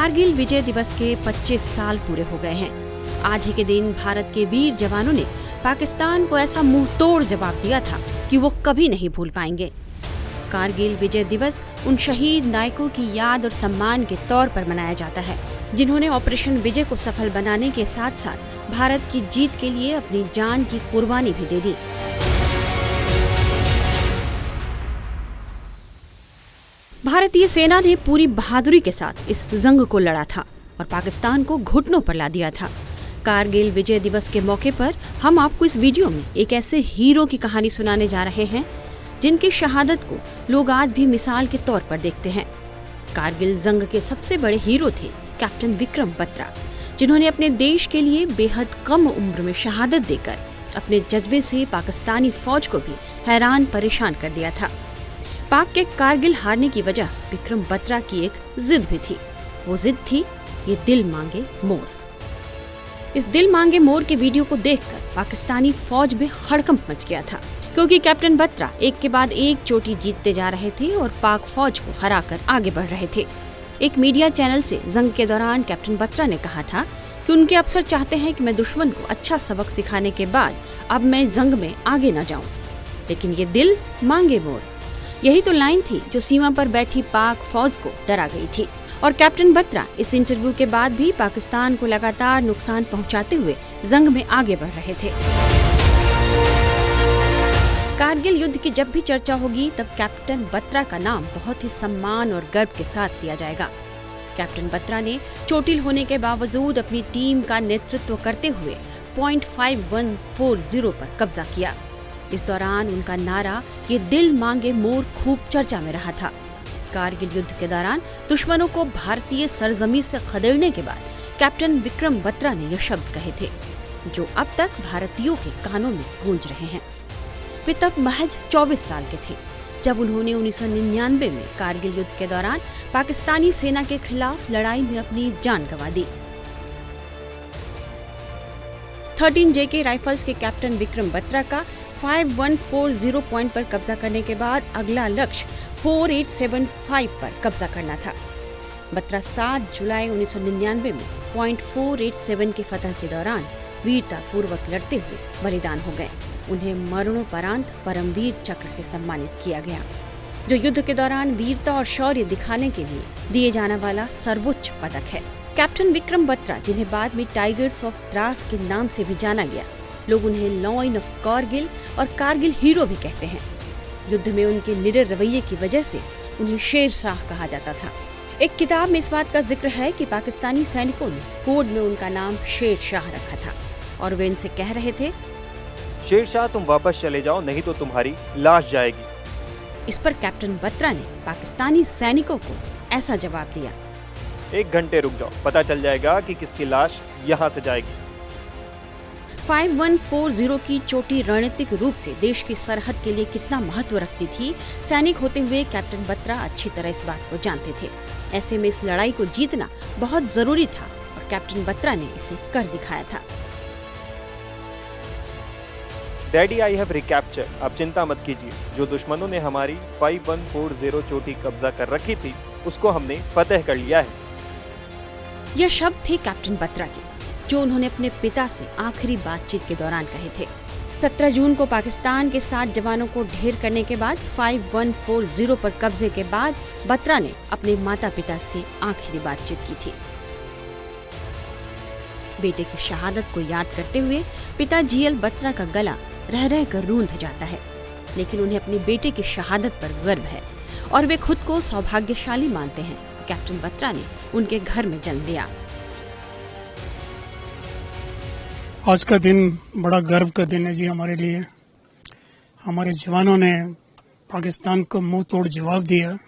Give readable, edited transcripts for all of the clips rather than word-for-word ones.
कारगिल विजय दिवस के 25 साल पूरे हो गए हैं। आज ही के दिन भारत के वीर जवानों ने पाकिस्तान को ऐसा मुंह तोड़ जवाब दिया था कि वो कभी नहीं भूल पाएंगे। कारगिल विजय दिवस उन शहीद नायकों की याद और सम्मान के तौर पर मनाया जाता है, जिन्होंने ऑपरेशन विजय को सफल बनाने के साथ साथ भारत की जीत के लिए अपनी जान की कुर्बानी भी दे दी। भारतीय सेना ने पूरी बहादुरी के साथ इस जंग को लड़ा था और पाकिस्तान को घुटनों पर ला दिया था। कारगिल विजय दिवस के मौके पर हम आपको इस वीडियो में एक ऐसे हीरो की कहानी सुनाने जा रहे हैं जिनकी शहादत को लोग आज भी मिसाल के तौर पर देखते हैं। कारगिल जंग के सबसे बड़े हीरो थे कैप्टन विक्रम बत्रा, जिन्होंने अपने देश के लिए बेहद कम उम्र में शहादत देकर अपने जज्बे से पाकिस्तानी फौज को भी हैरान परेशान कर दिया था। पाक के कारगिल हारने की वजह विक्रम बत्रा की एक जिद भी थी। वो जिद थी ये दिल मांगे मोर। इस दिल मांगे मोर के वीडियो को देखकर पाकिस्तानी फौज में हड़कंप मच गया था, क्योंकि कैप्टन बत्रा एक के बाद एक चोटी जीतते जा रहे थे और पाक फौज को हराकर आगे बढ़ रहे थे। एक मीडिया चैनल से जंग के दौरान कैप्टन बत्रा ने कहा था कि उनके अफसर चाहते हैं कि मैं दुश्मन को अच्छा सबक सिखाने के बाद अब मैं जंग में आगे न जाऊं, लेकिन ये दिल मांगे मोर। यही तो लाइन थी जो सीमा पर बैठी पाक फौज को डरा गई थी। और कैप्टन बत्रा इस इंटरव्यू के बाद भी पाकिस्तान को लगातार नुकसान पहुंचाते हुए जंग में आगे बढ़ रहे थे। कारगिल युद्ध की जब भी चर्चा होगी तब कैप्टन बत्रा का नाम बहुत ही सम्मान और गर्व के साथ लिया जाएगा। कैप्टन बत्रा ने चोटिल होने के बावजूद अपनी टीम का नेतृत्व करते हुए .5140 पर कब्जा किया। इस दौरान उनका नारा ये दिल मांगे मोर खूब चर्चा में रहा था। कारगिल युद्ध के दौरान दुश्मनों को भारतीय सरजमी से खदेड़ने के बाद कैप्टन विक्रम बत्रा ने यह शब्द कहे थे जो अब तक भारतीयों के कानों में गूंज रहे हैं। वे तब महज 24 साल के थे जब उन्होंने 1999 में कारगिल युद्ध के दौरान पाकिस्तानी सेना के खिलाफ लड़ाई में अपनी जान गंवा दी। 13 JK राइफल्स के कैप्टन विक्रम बत्रा का 5140 पॉइंट पर कब्जा करने के बाद अगला लक्ष्य 4875 पर कब्जा करना था। बत्रा 7 जुलाई 1999 में .487 के फतह के दौरान वीरता पूर्वक लड़ते हुए बलिदान हो गए। उन्हें मरणोपरांत परमवीर चक्र से सम्मानित किया गया, जो युद्ध के दौरान वीरता और शौर्य दिखाने के लिए दिए जाने वाला सर्वोच्च पदक है। कैप्टन विक्रम बत्रा, जिन्हें बाद में टाइगर्स ऑफ द्रास के नाम से भी जाना गया, लोग उन्हें लॉयन ऑफ कारगिल और कारगिल हीरो भी कहते हैं। युद्ध में उनके निडर रवैये की वजह से उन्हें शेर शाह कहा जाता था। एक किताब में इस बात का जिक्र है कि पाकिस्तानी सैनिकों ने कोड में उनका नाम शेर शाह रखा था और वे इनसे कह रहे थे, शेर शाह तुम वापस चले जाओ, नहीं तो तुम्हारी लाश जाएगी। इस पर कैप्टन बत्रा ने पाकिस्तानी सैनिकों को ऐसा जवाब दिया, 1 घंटे रुक जाओ, पता चल जाएगा कि किसकी लाश यहाँ से जाएगी। 5140 की चोटी रणनीतिक रूप से देश की सरहद के लिए कितना महत्व रखती थी, सैनिक होते हुए कैप्टन बत्रा अच्छी तरह इस बात को जानते थे। ऐसे में इस लड़ाई को जीतना बहुत जरूरी था और कैप्टन बत्रा ने इसे कर दिखाया था। डैडी आई हैव रिकैप्चर्ड, अब चिंता मत कीजिए, जो दुश्मनों ने हमारी 5140 चोटी कब्जा कर रखी थी उसको हमने फतेह कर लिया है। यह शब्द थे कैप्टन बत्रा के, जो उन्होंने अपने पिता से आखिरी बातचीत के दौरान कहे थे। 17 जून को पाकिस्तान के 7 जवानों को ढेर करने के बाद 5140 पर कब्जे के बाद बत्रा ने अपने माता पिता से आखिरी बातचीत की थी। बेटे की शहादत को याद करते हुए पिता GL बत्रा का गला रह रह कर रूंध जाता है, लेकिन उन्हें अपने बेटे की शहादत पर गर्व है और वे खुद को सौभाग्यशाली मानते हैं। कैप्टन बत्रा ने उनके घर में जन्म लिया। आज का दिन बड़ा गर्व का दिन है जी हमारे लिए। हमारे जवानों ने पाकिस्तान को मुंह तोड़ जवाब दिया।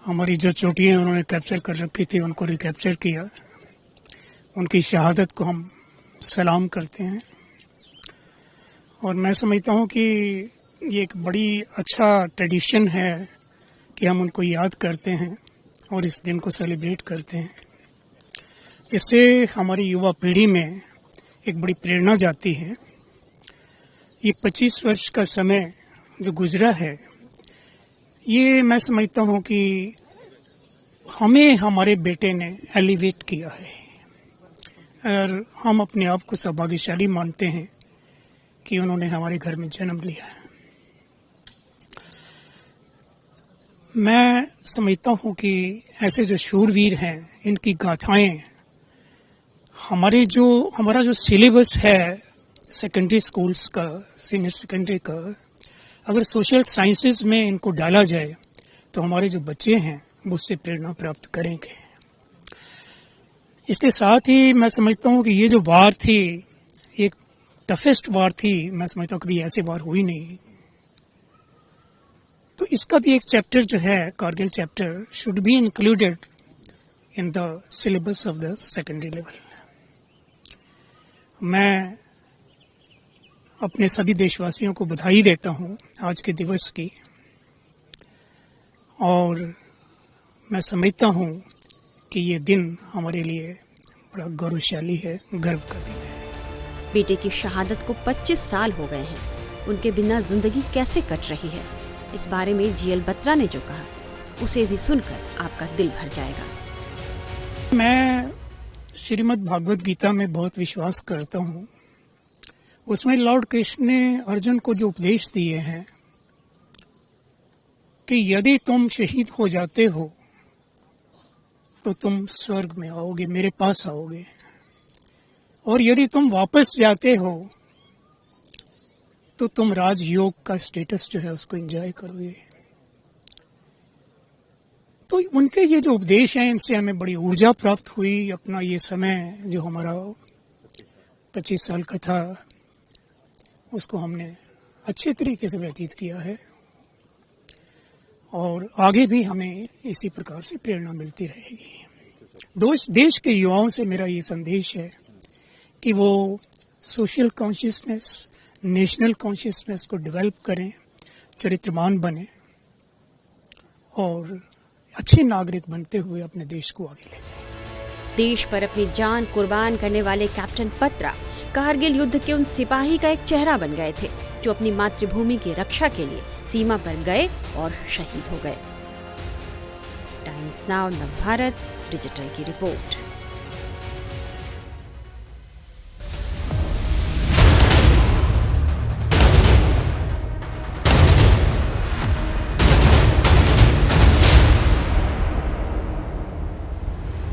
हमारी जो चोटियां उन्होंने कैप्चर कर रखी थी उनको रिकैप्चर किया। उनकी शहादत को हम सलाम करते हैं और मैं समझता हूं कि ये एक बड़ी अच्छा ट्रेडिशन है कि हम उनको याद करते हैं और इस दिन को सेलिब्रेट करते हैं। इससे हमारी युवा पीढ़ी में एक बड़ी प्रेरणा जाती है। ये 25 वर्ष का समय जो गुजरा है, ये मैं समझता हूँ कि हमें हमारे बेटे ने एलिवेट किया है और हम अपने आप को सौभाग्यशाली मानते हैं कि उन्होंने हमारे घर में जन्म लिया है। मैं समझता हूं कि ऐसे जो शूरवीर हैं, इनकी गाथाएं हमारा जो सिलेबस है सेकेंडरी स्कूल्स का, सीनियर सेकेंडरी का, अगर सोशल साइंसेज में इनको डाला जाए तो हमारे जो बच्चे हैं वो उससे प्रेरणा प्राप्त करेंगे। इसके साथ ही मैं समझता हूं कि ये जो वार थी, एक टफेस्ट वार थी, मैं समझता हूं कभी ऐसे वार हुई नहीं। तो इसका भी एक चैप्टर जो है, Kargil chapter, should be included in the syllabus of the secondary level. मैं अपने सभी देशवासियों को बधाई देता हूं आज के दिवस की, और मैं समझता हूं कि ये दिन हमारे लिए बड़ा गौरवशाली है, गर्व का दिन है। बेटे की शहादत को 25 साल हो गए हैं। उनके बिना जिंदगी कैसे कट रही है, इस बारे में जीएल बत्रा ने जो कहा, उसे भी सुनकर आपका दिल भर जाएगा। मैं श्रीमद् भागवत गीता में बहुत विश्वास करता हूँ। उसमें लॉर्ड कृष्ण ने अर्जुन को जो उपदेश दिए हैं कि यदि तुम शहीद हो जाते हो तो तुम स्वर्ग में आओगे, मेरे पास आओगे, और यदि तुम वापस जाते हो तो तुम राजयोग का स्टेटस जो है उसको एंजॉय करोगे। तो उनके ये जो उपदेश हैं, इनसे हमें बड़ी ऊर्जा प्राप्त हुई। अपना ये समय जो हमारा 25 साल का था, उसको हमने अच्छे तरीके से व्यतीत किया है, और आगे भी हमें इसी प्रकार से प्रेरणा मिलती रहेगी। देश के युवाओं से मेरा ये संदेश है कि वो सोशल कॉन्शियसनेस, नेशनल कॉन्शियसनेस को डेवलप करें, चरित्रवान बने और अच्छे नागरिक बनते हुए अपने देश को आगे ले जाएं। देश पर अपनी जान कुर्बान करने वाले कैप्टन बत्रा कारगिल युद्ध के उन सिपाही का एक चेहरा बन गए थे जो अपनी मातृभूमि की रक्षा के लिए सीमा पर गए और शहीद हो गए। टाइम्स नाउ नवभारत डिजिटल की रिपोर्ट।